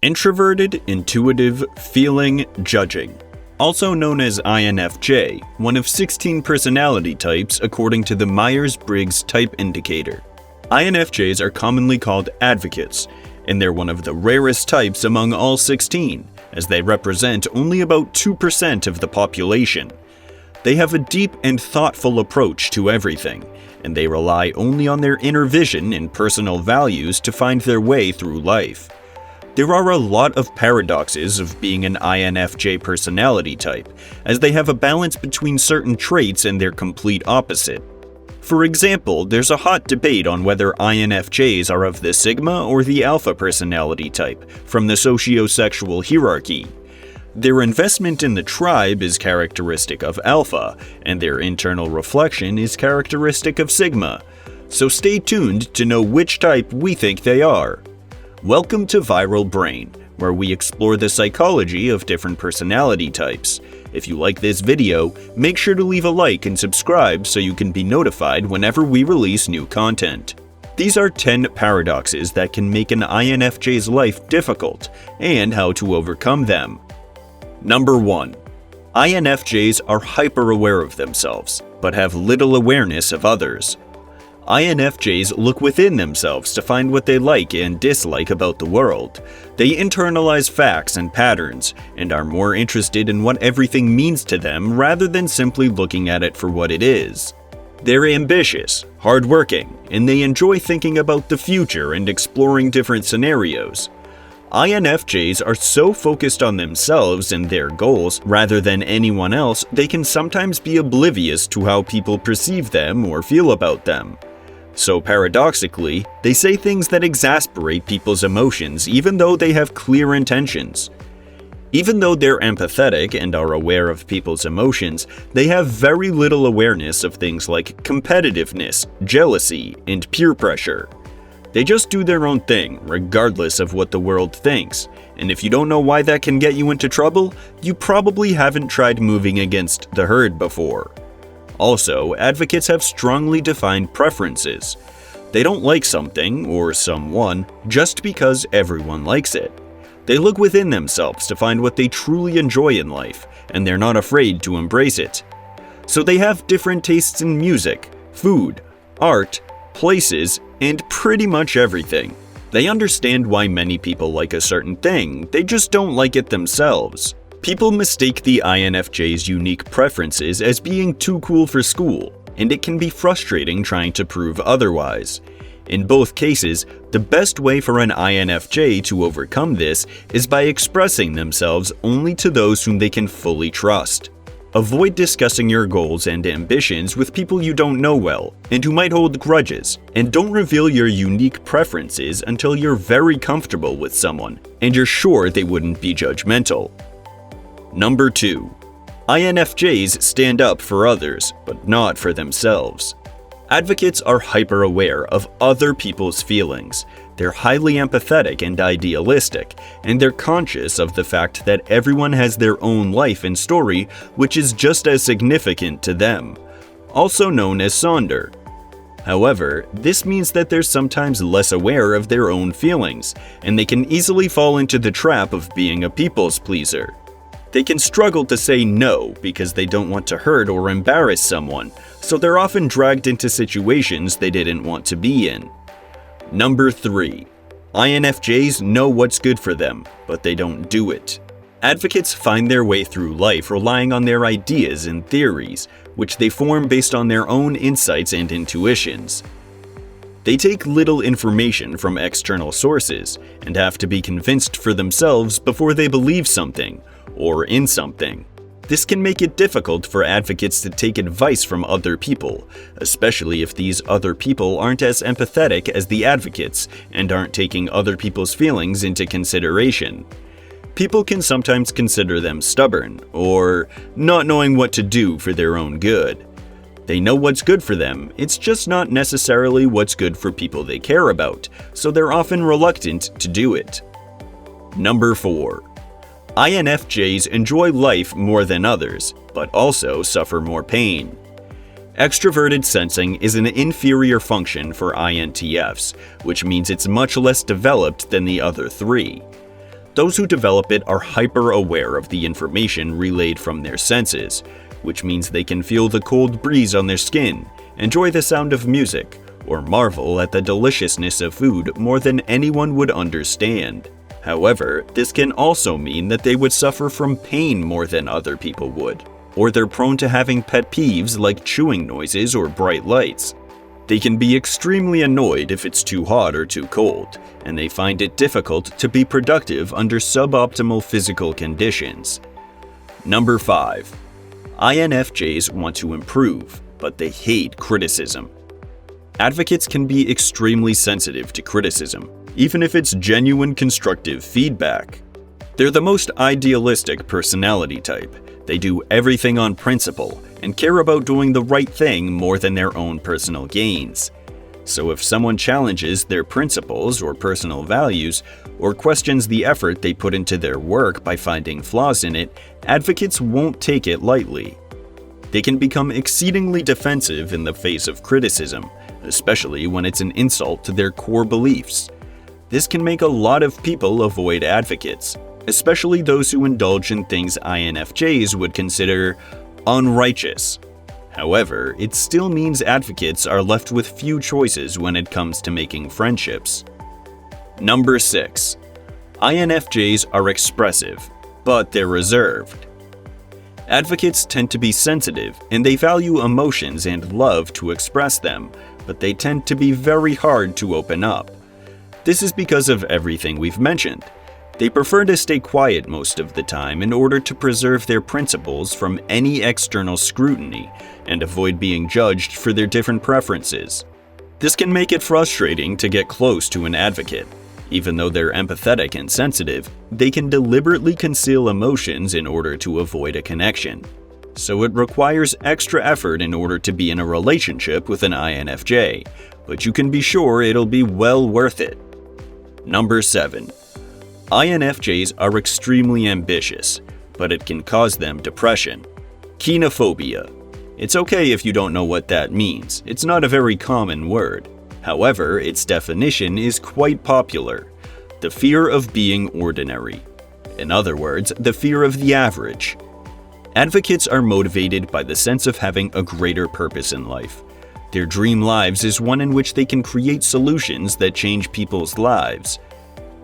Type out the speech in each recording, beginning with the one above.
Introverted, intuitive, feeling, judging. Also known as INFJ, one of 16 personality types according to the Myers-Briggs Type Indicator. INFJs are commonly called advocates, and they're one of the rarest types among all 16, as they represent only about 2% of the population. They have a deep and thoughtful approach to everything, and they rely only on their inner vision and personal values to find their way through life. There are a lot of paradoxes of being an INFJ personality type, as they have a balance between certain traits and their complete opposite. For example, there's a hot debate on whether INFJs are of the Sigma or the Alpha personality type, from the socio-sexual hierarchy. Their investment in the tribe is characteristic of Alpha, and their internal reflection is characteristic of Sigma. So stay tuned to know which type we think they are. Welcome to Viral Brain, where we explore the psychology of different personality types. If you like this video, make sure to leave a like and subscribe so you can be notified whenever we release new content. These are 10 paradoxes that can make an INFJ's life difficult, and how to overcome them. Number 1. INFJs are hyper-aware of themselves, but have little awareness of others. INFJs look within themselves to find what they like and dislike about the world. They internalize facts and patterns, and are more interested in what everything means to them rather than simply looking at it for what it is. They're ambitious, hardworking, and they enjoy thinking about the future and exploring different scenarios. INFJs are so focused on themselves and their goals rather than anyone else, they can sometimes be oblivious to how people perceive them or feel about them. So paradoxically, they say things that exasperate people's emotions even though they have clear intentions. Even though they're empathetic and are aware of people's emotions, they have very little awareness of things like competitiveness, jealousy, and peer pressure. They just do their own thing, regardless of what the world thinks, and if you don't know why that can get you into trouble, you probably haven't tried moving against the herd before. Also, advocates have strongly defined preferences. They don't like something or someone just because everyone likes it. They look within themselves to find what they truly enjoy in life, and they're not afraid to embrace it. So they have different tastes in music, food, art, places, and pretty much everything. They understand why many people like a certain thing, they just don't like it themselves. People mistake the INFJ's unique preferences as being too cool for school, and it can be frustrating trying to prove otherwise. In both cases, the best way for an INFJ to overcome this is by expressing themselves only to those whom they can fully trust. Avoid discussing your goals and ambitions with people you don't know well and who might hold grudges, and don't reveal your unique preferences until you're very comfortable with someone and you're sure they wouldn't be judgmental. Number 2. INFJs stand up for others, but not for themselves. Advocates are hyper-aware of other people's feelings. They're highly empathetic and idealistic, and they're conscious of the fact that everyone has their own life and story, which is just as significant to them, also known as Sonder. However, this means that they're sometimes less aware of their own feelings, and they can easily fall into the trap of being a people's pleaser. They can struggle to say no because they don't want to hurt or embarrass someone, so they're often dragged into situations they didn't want to be in. Number 3. INFJs know what's good for them, but they don't do it. Advocates find their way through life relying on their ideas and theories, which they form based on their own insights and intuitions. They take little information from external sources and have to be convinced for themselves before they believe something, or in something. This can make it difficult for advocates to take advice from other people, especially if these other people aren't as empathetic as the advocates and aren't taking other people's feelings into consideration. People can sometimes consider them stubborn, or not knowing what to do for their own good. They know what's good for them, it's just not necessarily what's good for people they care about, so they're often reluctant to do it. Number 4. INFJs enjoy life more than others, but also suffer more pain. Extroverted sensing is an inferior function for INTFs, which means it's much less developed than the other three. Those who develop it are hyper-aware of the information relayed from their senses, which means they can feel the cold breeze on their skin, enjoy the sound of music, or marvel at the deliciousness of food more than anyone would understand. However, this can also mean that they would suffer from pain more than other people would, or they're prone to having pet peeves like chewing noises or bright lights. They can be extremely annoyed if it's too hot or too cold, and they find it difficult to be productive under suboptimal physical conditions. Number 5. INFJs want to improve, but they hate criticism. Advocates can be extremely sensitive to criticism, even if it's genuine constructive feedback. They're the most idealistic personality type. They do everything on principle and care about doing the right thing more than their own personal gains. So if someone challenges their principles or personal values, or questions the effort they put into their work by finding flaws in it, advocates won't take it lightly. They can become exceedingly defensive in the face of criticism, especially when it's an insult to their core beliefs. This can make a lot of people avoid advocates, especially those who indulge in things INFJs would consider unrighteous. However, it still means advocates are left with few choices when it comes to making friendships. Number 6. INFJs are expressive, but they're reserved. Advocates tend to be sensitive and they value emotions and love to express them, but they tend to be very hard to open up. This is because of everything we've mentioned. They prefer to stay quiet most of the time in order to preserve their principles from any external scrutiny and avoid being judged for their different preferences. This can make it frustrating to get close to an advocate. Even though they're empathetic and sensitive, they can deliberately conceal emotions in order to avoid a connection. So it requires extra effort in order to be in a relationship with an INFJ, but you can be sure it'll be well worth it. Number 7. INFJs are extremely ambitious, but it can cause them depression. Kenophobia. It's okay if you don't know what that means. It's not a very common word. However, its definition is quite popular. The fear of being ordinary. In other words, the fear of the average. Advocates are motivated by the sense of having a greater purpose in life. Their dream lives is one in which they can create solutions that change people's lives.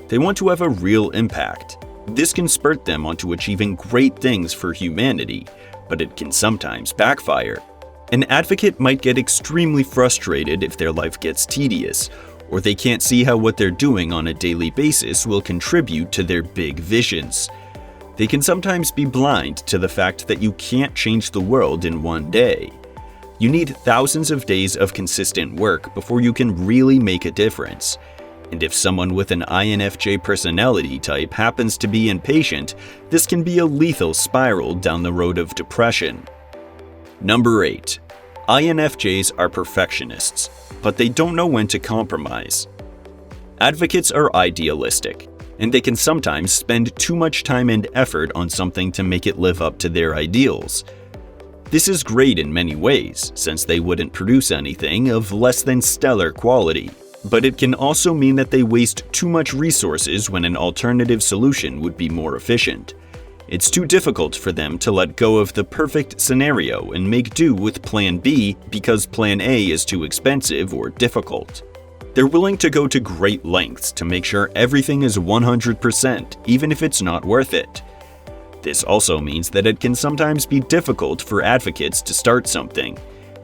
They want to have a real impact. This can spur them onto achieving great things for humanity, but it can sometimes backfire. An advocate might get extremely frustrated if their life gets tedious, or they can't see how what they're doing on a daily basis will contribute to their big visions. They can sometimes be blind to the fact that you can't change the world in one day. You need thousands of days of consistent work before you can really make a difference. And if someone with an INFJ personality type happens to be impatient, this can be a lethal spiral down the road of depression. Number 8. INFJs are perfectionists, but they don't know when to compromise. Advocates are idealistic, and they can sometimes spend too much time and effort on something to make it live up to their ideals. This is great in many ways, since they wouldn't produce anything of less than stellar quality. But it can also mean that they waste too much resources when an alternative solution would be more efficient. It's too difficult for them to let go of the perfect scenario and make do with Plan B because Plan A is too expensive or difficult. They're willing to go to great lengths to make sure everything is 100%, even if it's not worth it. This also means that it can sometimes be difficult for advocates to start something,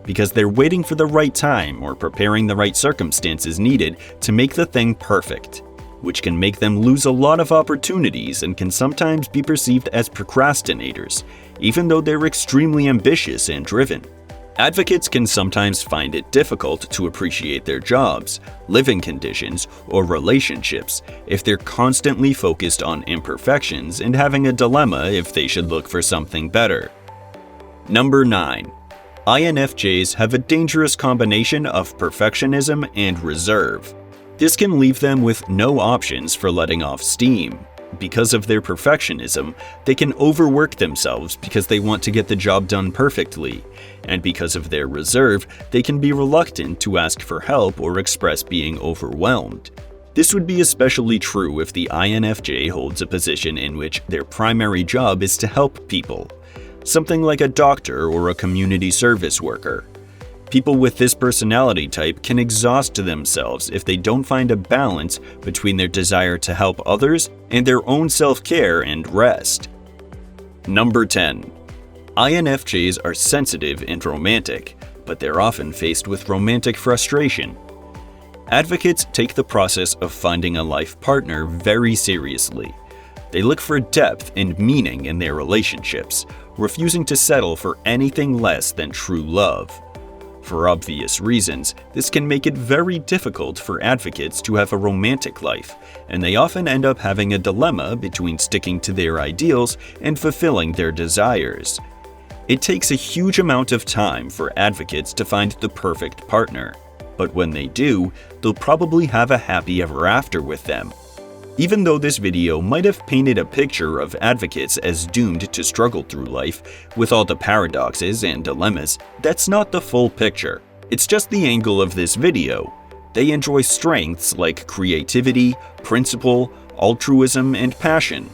because they're waiting for the right time or preparing the right circumstances needed to make the thing perfect, which can make them lose a lot of opportunities and can sometimes be perceived as procrastinators, even though they're extremely ambitious and driven. Advocates can sometimes find it difficult to appreciate their jobs, living conditions, or relationships if they're constantly focused on imperfections and having a dilemma if they should look for something better. Number 9. INFJs have a dangerous combination of perfectionism and reserve. This can leave them with no options for letting off steam. Because of their perfectionism, they can overwork themselves because they want to get the job done perfectly, and because of their reserve, they can be reluctant to ask for help or express being overwhelmed. This would be especially true if the INFJ holds a position in which their primary job is to help people, something like a doctor or a community service worker. People with this personality type can exhaust themselves if they don't find a balance between their desire to help others and their own self-care and rest. Number 10. INFJs are sensitive and romantic, but they're often faced with romantic frustration. Advocates take the process of finding a life partner very seriously. They look for depth and meaning in their relationships, refusing to settle for anything less than true love. For obvious reasons, this can make it very difficult for advocates to have a romantic life, and they often end up having a dilemma between sticking to their ideals and fulfilling their desires. It takes a huge amount of time for advocates to find the perfect partner, but when they do, they'll probably have a happy ever after with them. Even though this video might have painted a picture of advocates as doomed to struggle through life with all the paradoxes and dilemmas, that's not the full picture. It's just the angle of this video. They enjoy strengths like creativity, principle, altruism, and passion.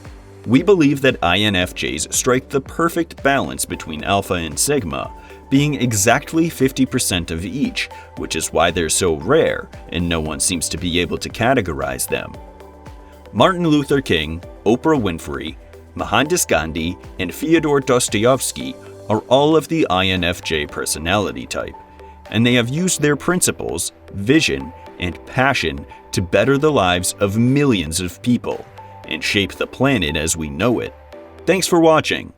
We believe that INFJs strike the perfect balance between alpha and sigma, being exactly 50% of each, which is why they're so rare and no one seems to be able to categorize them. Martin Luther King, Oprah Winfrey, Mohandas Gandhi, and Fyodor Dostoevsky are all of the INFJ personality type, and they have used their principles, vision, and passion to better the lives of millions of people and shape the planet as we know it. Thanks for watching.